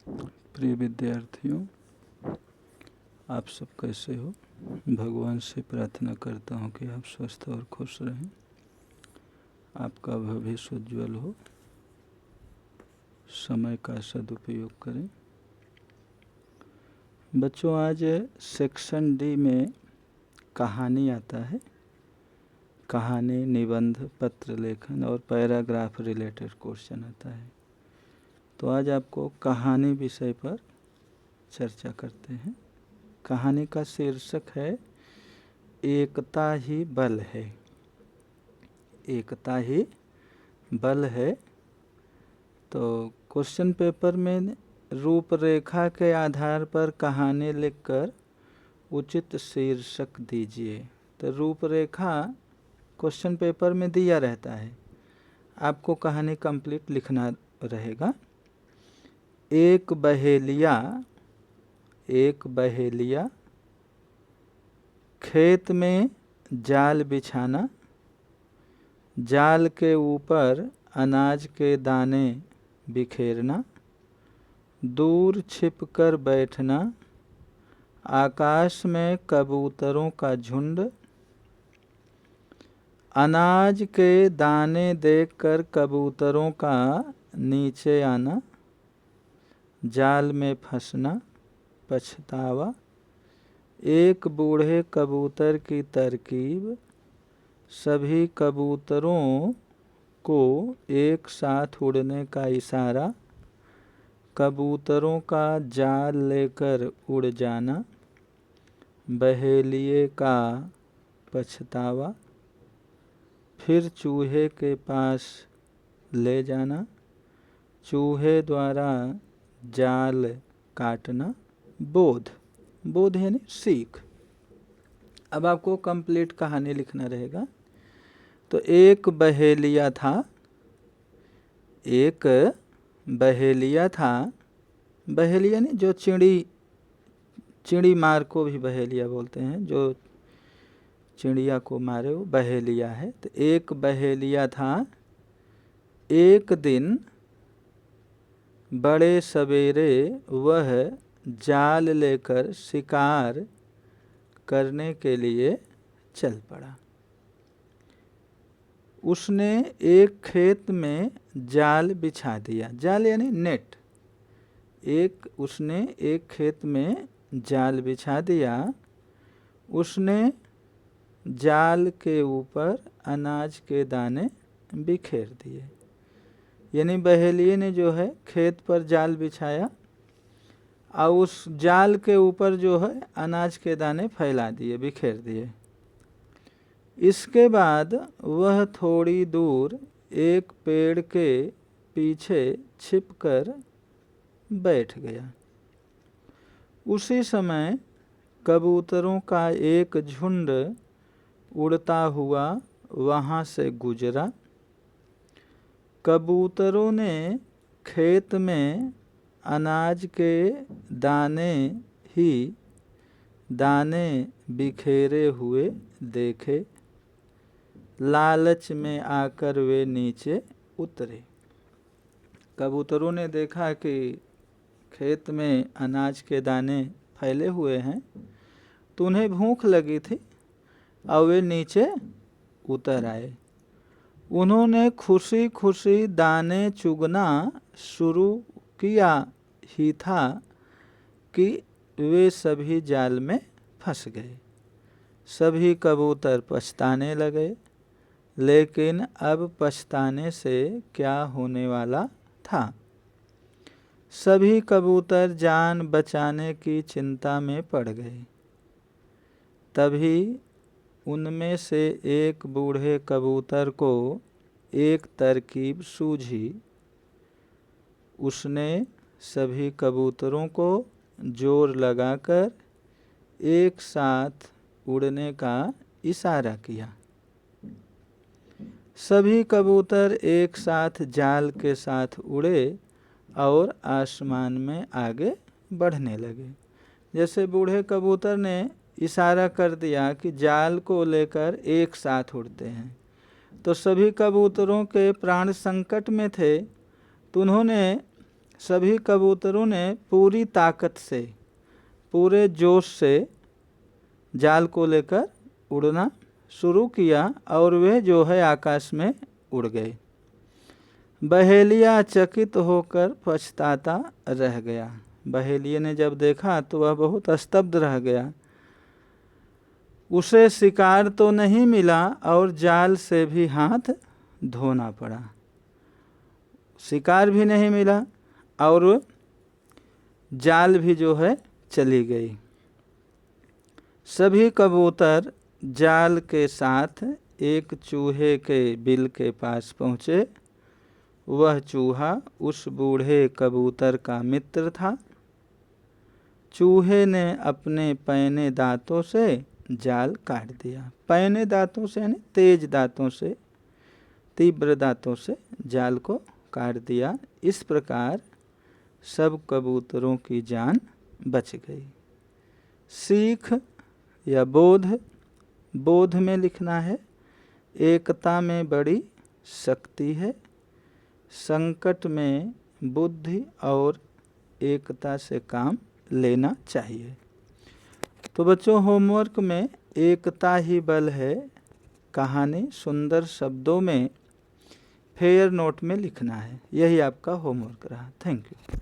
प्रिय विद्यार्थियों, आप सब कैसे हो? भगवान से प्रार्थना करता हूँ कि आप स्वस्थ और खुश रहें, आपका भविष्य उज्ज्वल हो, समय का सदुपयोग करें। बच्चों, आज सेक्शन डी में कहानी आता है। कहानी, निबंध, पत्र लेखन और पैराग्राफ रिलेटेड क्वेश्चन आता है। तो आज आपको कहानी विषय पर चर्चा करते हैं। कहानी का शीर्षक है एकता ही बल है। एकता ही बल है। तो क्वेश्चन पेपर में रूपरेखा के आधार पर कहानी लिखकर उचित शीर्षक दीजिए। तो रूपरेखा क्वेश्चन पेपर में दिया रहता है, आपको कहानी कंप्लीट लिखना रहेगा। एक बहेलिया खेत में जाल बिछाना, जाल के ऊपर अनाज के दाने बिखेरना, दूर छिपकर बैठना, आकाश में कबूतरों का झुंड, अनाज के दाने देखकर कबूतरों का नीचे आना, जाल में फंसना, पछतावा, एक बूढ़े कबूतर की तरकीब, सभी कबूतरों को एक साथ उड़ने का इशारा, कबूतरों का जाल लेकर उड़ जाना, बहेलिए का पछतावा, फिर चूहे के पास ले जाना, चूहे द्वारा जाल काटना, बोध यानी सीख। अब आपको कंप्लीट कहानी लिखना रहेगा। तो एक बहेलिया था। बहेलिया नहीं, जो चिड़ी मार को भी बहेलिया बोलते हैं, जो चिड़िया को मारे वो बहेलिया है। तो एक बहेलिया था। एक दिन बड़े सवेरे वह जाल लेकर शिकार करने के लिए चल पड़ा। उसने एक खेत में जाल बिछा दिया। जाल यानी नेट। उसने एक खेत में जाल बिछा दिया। उसने जाल के ऊपर अनाज के दाने बिखेर दिए। यानी बहेलिए ने जो है खेत पर जाल बिछाया और उस जाल के ऊपर जो है अनाज के दाने फैला दिए, बिखेर दिए। इसके बाद वह थोड़ी दूर एक पेड़ के पीछे छिपकर बैठ गया। उसी समय कबूतरों का एक झुंड उड़ता हुआ वहाँ से गुजरा। कबूतरों ने खेत में अनाज के दाने बिखेरे हुए देखे। लालच में आकर वे नीचे उतरे। कबूतरों ने देखा कि खेत में अनाज के दाने फैले हुए हैं, तो उन्हें भूख लगी थी और वे नीचे उतर आए। उन्होंने खुशी खुशी दाने चुगना शुरू किया ही था कि वे सभी जाल में फंस गए। सभी कबूतर पछताने लगे, लेकिन अब पछताने से क्या होने वाला था। सभी कबूतर जान बचाने की चिंता में पड़ गए। तभी उनमें से एक बूढ़े कबूतर को एक तरकीब सूझी। उसने सभी कबूतरों को जोर लगाकर एक साथ उड़ने का इशारा किया। सभी कबूतर एक साथ जाल के साथ उड़े और आसमान में आगे बढ़ने लगे। जैसे बूढ़े कबूतर ने इशारा कर दिया कि जाल को लेकर एक साथ उड़ते हैं, तो सभी कबूतरों के प्राण संकट में थे। तो उन्होंने सभी कबूतरों ने पूरी ताकत से, पूरे जोश से जाल को लेकर उड़ना शुरू किया और वे जो है आकाश में उड़ गए। बहेलिया चकित होकर पछताता रह गया। बहेलिये ने जब देखा तो वह बहुत स्तब्ध रह गया। उसे शिकार तो नहीं मिला और जाल से भी हाथ धोना पड़ा। शिकार भी नहीं मिला और जाल भी जो है चली गई। सभी कबूतर जाल के साथ एक चूहे के बिल के पास पहुँचे। वह चूहा उस बूढ़े कबूतर का मित्र था। चूहे ने अपने पैने दांतों से जाल काट दिया। पैने दांतों से यानी तेज दांतों से, तीव्र दांतों से जाल को काट दिया। इस प्रकार सब कबूतरों की जान बच गई। सीख या बोध, बोध में लिखना है, एकता में बड़ी शक्ति है। संकट में बुद्धि और एकता से काम लेना चाहिए। तो बच्चों, होमवर्क में एकता ही बल है कहानी सुंदर शब्दों में फेयर नोट में लिखना है। यही आपका होमवर्क रहा। Thank you.